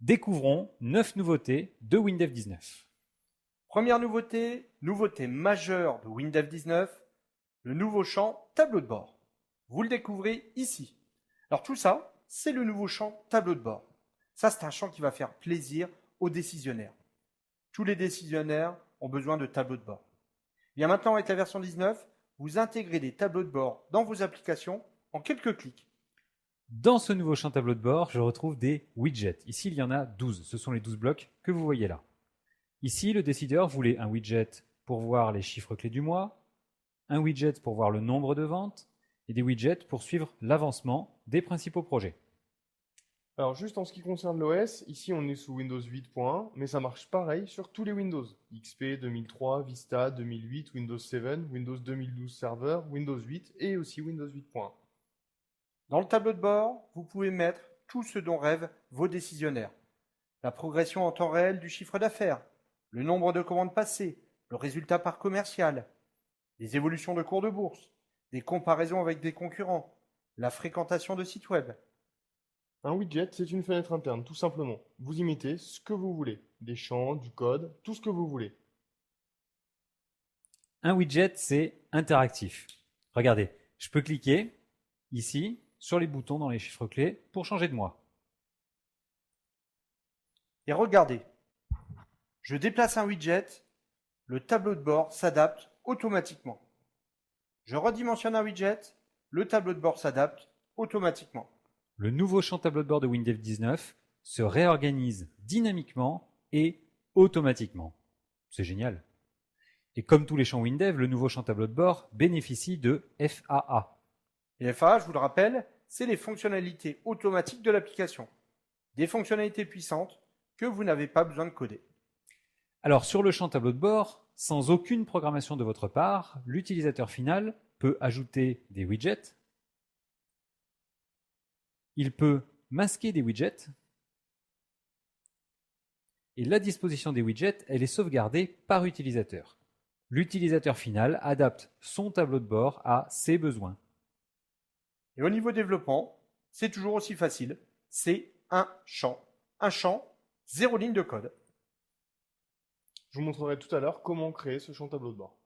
Découvrons 9 nouveautés de Windows 19. Première nouveauté, nouveauté majeure de Windows 19, le nouveau champ tableau de bord. Vous le découvrez ici. Alors tout ça, c'est le nouveau champ tableau de bord. Ça, c'est un champ qui va faire plaisir aux décisionnaires. Tous les décisionnaires ont besoin de tableaux de bord. Bien maintenant, avec la version 19, vous intégrez des tableaux de bord dans vos applications en quelques clics. Dans ce nouveau champ tableau de bord, je retrouve des widgets. Ici, il y en a 12. Ce sont les 12 blocs que vous voyez là. Ici, le décideur voulait un widget pour voir les chiffres clés du mois, un widget pour voir le nombre de ventes et des widgets pour suivre l'avancement des principaux projets. Alors juste en ce qui concerne l'OS, ici on est sous Windows 8.1, mais ça marche pareil sur tous les Windows. XP 2003, Vista 2008, Windows 7, Windows 2012 Server, Windows 8 et aussi Windows 8.1. Dans le tableau de bord, vous pouvez mettre tout ce dont rêvent vos décisionnaires. La progression en temps réel du chiffre d'affaires, le nombre de commandes passées, le résultat par commercial, les évolutions de cours de bourse, des comparaisons avec des concurrents, la fréquentation de sites web. Un widget, c'est une fenêtre interne, tout simplement. Vous y mettez ce que vous voulez, des champs, du code, tout ce que vous voulez. Un widget, c'est interactif. Regardez, je peux cliquer ici sur les boutons dans les chiffres clés pour changer de mois. Et regardez, je déplace un widget, le tableau de bord s'adapte automatiquement. Je redimensionne un widget, le tableau de bord s'adapte automatiquement. Le nouveau champ tableau de bord de Windows 19 se réorganise dynamiquement et automatiquement. C'est génial. Et comme tous les champs Windows, le nouveau champ tableau de bord bénéficie de FAA. Et FAA, je vous le rappelle, c'est les fonctionnalités automatiques de l'application. Des fonctionnalités puissantes que vous n'avez pas besoin de coder. Alors sur le champ tableau de bord, sans aucune programmation de votre part, l'utilisateur final peut ajouter des widgets. Il peut masquer des widgets. Et la disposition des widgets, elle est sauvegardée par utilisateur. L'utilisateur final adapte son tableau de bord à ses besoins. Et au niveau développement, c'est toujours aussi facile. C'est un champ. Un champ, 0 ligne de code. Je vous montrerai tout à l'heure comment créer ce champ tableau de bord.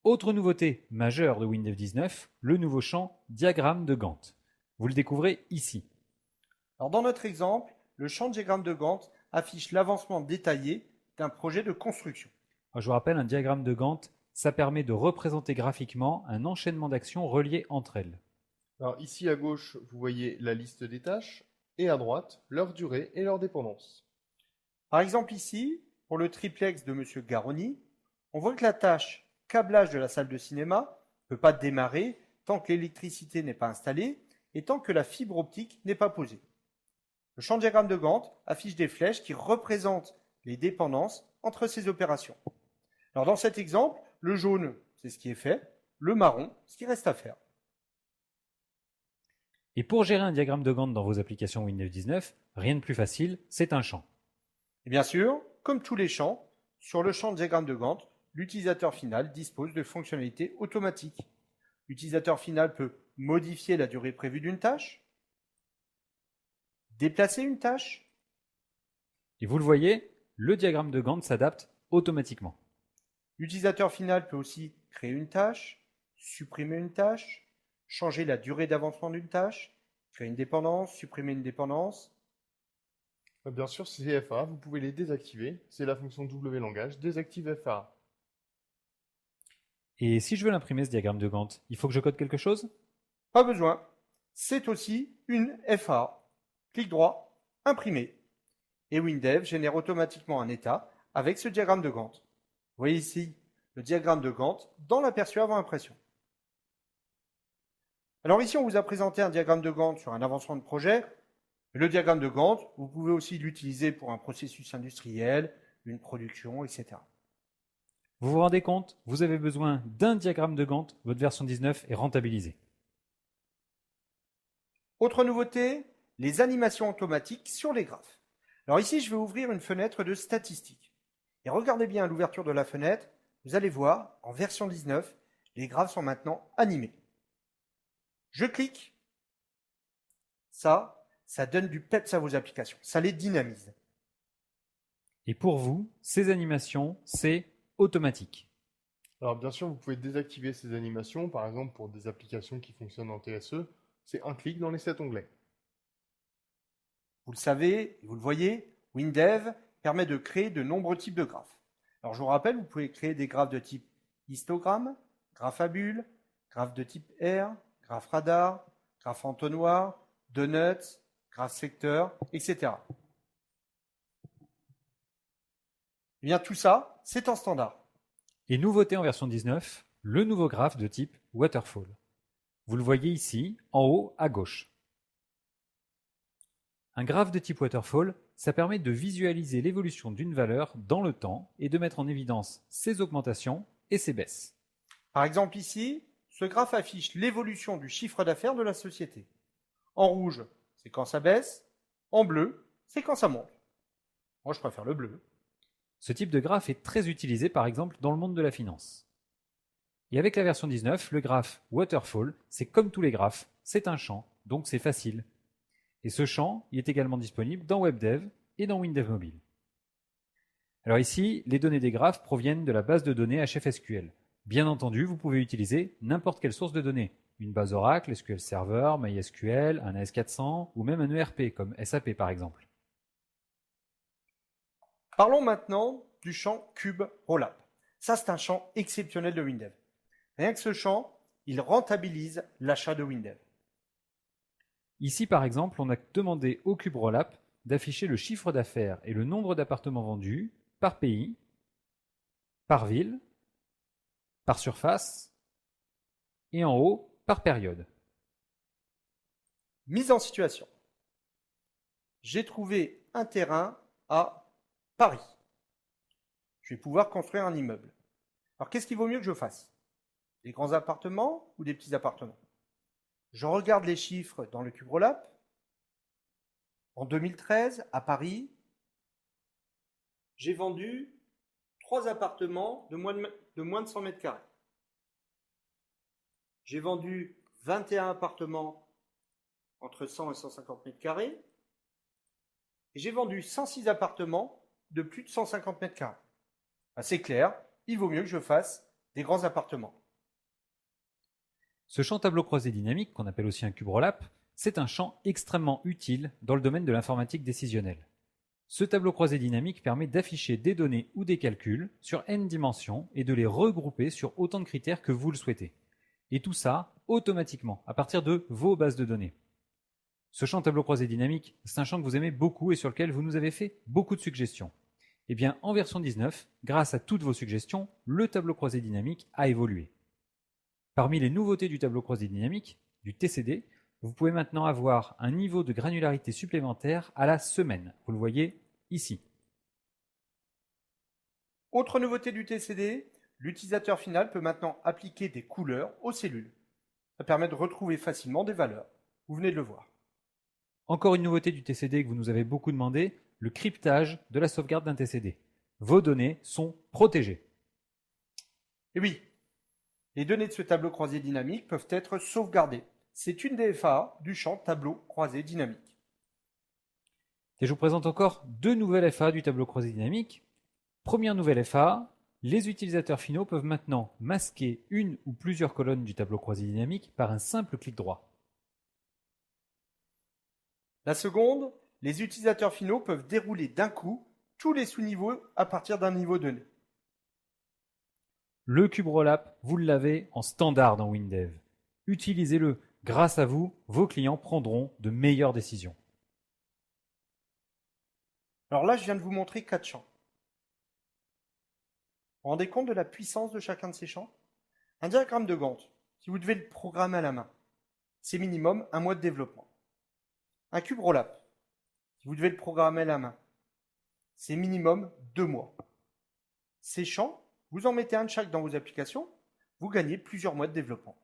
Autre nouveauté majeure de Windows 19, le nouveau champ diagramme de Gantt. Vous le découvrez ici. Alors dans notre exemple, le champ diagramme de Gantt affiche l'avancement détaillé d'un projet de construction. Je vous rappelle, un diagramme de Gantt, ça permet de représenter graphiquement un enchaînement d'actions reliées entre elles. Alors ici à gauche, vous voyez la liste des tâches, et à droite, leur durée et leur dépendance. Par exemple ici, pour le triplex de M. Garoni, on voit que la tâche câblage de la salle de cinéma ne peut pas démarrer tant que l'électricité n'est pas installée et tant que la fibre optique n'est pas posée. Le champ diagramme de Gantt affiche des flèches qui représentent les dépendances entre ces opérations. Alors dans cet exemple, le jaune, c'est ce qui est fait, le marron, ce qui reste à faire. Et pour gérer un diagramme de Gantt dans vos applications Windows 19, rien de plus facile, c'est un champ. Et bien sûr, comme tous les champs, sur le champ diagramme de Gantt, l'utilisateur final dispose de fonctionnalités automatiques. L'utilisateur final peut modifier la durée prévue d'une tâche, déplacer une tâche. Et vous le voyez, le diagramme de Gantt s'adapte automatiquement. L'utilisateur final peut aussi créer une tâche, supprimer une tâche, changer la durée d'avancement d'une tâche, créer une dépendance, supprimer une dépendance. Bien sûr, ces FA, vous pouvez les désactiver. C'est la fonction wlangage, désactive FA. Et si je veux l'imprimer, ce diagramme de Gantt, il faut que je code quelque chose ? Pas besoin. C'est aussi une FA. Clic droit, imprimer. Et WinDev génère automatiquement un état avec ce diagramme de Gantt. Vous voyez ici le diagramme de Gantt dans l'aperçu avant impression. Alors ici, on vous a présenté un diagramme de Gantt sur un avancement de projet. Le diagramme de Gantt, vous pouvez aussi l'utiliser pour un processus industriel, une production, etc. Vous vous rendez compte ? Vous avez besoin d'un diagramme de Gantt, votre version 19 est rentabilisée. Autre nouveauté, les animations automatiques sur les graphes. Alors ici, je vais ouvrir une fenêtre de statistiques. Et regardez bien à l'ouverture de la fenêtre, vous allez voir, en version 19, les graphes sont maintenant animés. Je clique. Ça, Ça donne du peps à vos applications, ça les dynamise. Et pour vous, ces animations, c'est automatique. Alors bien sûr, vous pouvez désactiver ces animations, par exemple pour des applications qui fonctionnent en TSE, c'est un clic dans les 7 onglets. Vous le savez, vous le voyez, WinDev permet de créer de nombreux types de graphes. Alors je vous rappelle, vous pouvez créer des graphes de type histogramme, graphe à bulles, graphe de type R, graphe radar, graphe entonnoir, donuts, graphe secteur, etc. Eh bien tout ça, c'est en standard. Et nouveauté en version 19, le nouveau graphe de type Waterfall. Vous le voyez ici, en haut à gauche. Un graphe de type Waterfall, ça permet de visualiser l'évolution d'une valeur dans le temps et de mettre en évidence ses augmentations et ses baisses. Par exemple ici, ce graphe affiche l'évolution du chiffre d'affaires de la société. En rouge, c'est quand ça baisse. En bleu, c'est quand ça monte. Moi, je préfère le bleu. Ce type de graphe est très utilisé par exemple dans le monde de la finance. Et avec la version 19, le graphe Waterfall, c'est comme tous les graphes, c'est un champ, donc c'est facile. Et ce champ, il est également disponible dans WebDev et dans WinDev Mobile. Alors ici, les données des graphes proviennent de la base de données HFSQL. Bien entendu, vous pouvez utiliser n'importe quelle source de données. Une base Oracle, SQL Server, MySQL, un AS400 ou même un ERP comme SAP par exemple. Parlons maintenant du champ Cube Rollup. Ça, c'est un champ exceptionnel de WinDev. Rien que ce champ, il rentabilise l'achat de WinDev. Ici, par exemple, on a demandé au Cube Rollup d'afficher le chiffre d'affaires et le nombre d'appartements vendus par pays, par ville, par surface et en haut, par période. Mise en situation. J'ai trouvé un terrain à Paris. Je vais pouvoir construire un immeuble. Alors, qu'est-ce qu'il vaut mieux que je fasse? Des grands appartements ou des petits appartements? Je regarde les chiffres dans le Cube Rollup. En 2013, à Paris, j'ai vendu 3 appartements de moins de 100 mètres carrés. J'ai vendu 21 appartements entre 100 et 150 mètres carrés. Et j'ai vendu 106 appartements de plus de 150 mètres carrés. C'est clair, il vaut mieux que je fasse des grands appartements. Ce champ tableau croisé dynamique, qu'on appelle aussi un cube rollup, c'est un champ extrêmement utile dans le domaine de l'informatique décisionnelle. Ce tableau croisé dynamique permet d'afficher des données ou des calculs sur n dimensions et de les regrouper sur autant de critères que vous le souhaitez. Et tout ça automatiquement, à partir de vos bases de données. Ce champ tableau croisé dynamique, c'est un champ que vous aimez beaucoup et sur lequel vous nous avez fait beaucoup de suggestions. Eh bien, en version 19, grâce à toutes vos suggestions, le tableau croisé dynamique a évolué. Parmi les nouveautés du tableau croisé dynamique, du TCD, vous pouvez maintenant avoir un niveau de granularité supplémentaire à la semaine. Vous le voyez ici. Autre nouveauté du TCD, l'utilisateur final peut maintenant appliquer des couleurs aux cellules. Ça permet de retrouver facilement des valeurs. Vous venez de le voir. Encore une nouveauté du TCD que vous nous avez beaucoup demandé, le cryptage de la sauvegarde d'un TCD. Vos données sont protégées. Et oui, les données de ce tableau croisé dynamique peuvent être sauvegardées. C'est une des FAA du champ tableau croisé dynamique. Et je vous présente encore deux nouvelles FAA du tableau croisé dynamique. Première nouvelle FAA, les utilisateurs finaux peuvent maintenant masquer une ou plusieurs colonnes du tableau croisé dynamique par un simple clic droit. La seconde, les utilisateurs finaux peuvent dérouler d'un coup tous les sous-niveaux à partir d'un niveau donné. Le cube rollup, vous l'avez en standard dans WinDev. Utilisez-le. Grâce à vous, vos clients prendront de meilleures décisions. Alors là, je viens de vous montrer 4 champs. Vous vous rendez compte de la puissance de chacun de ces champs? Un diagramme de Gantt, si vous devez le programmer à la main, c'est minimum 1 mois de développement. Un cube rollup, si vous devez le programmer à la main, c'est minimum 2 mois. Ces champs, vous en mettez un de chaque dans vos applications, vous gagnez plusieurs mois de développement.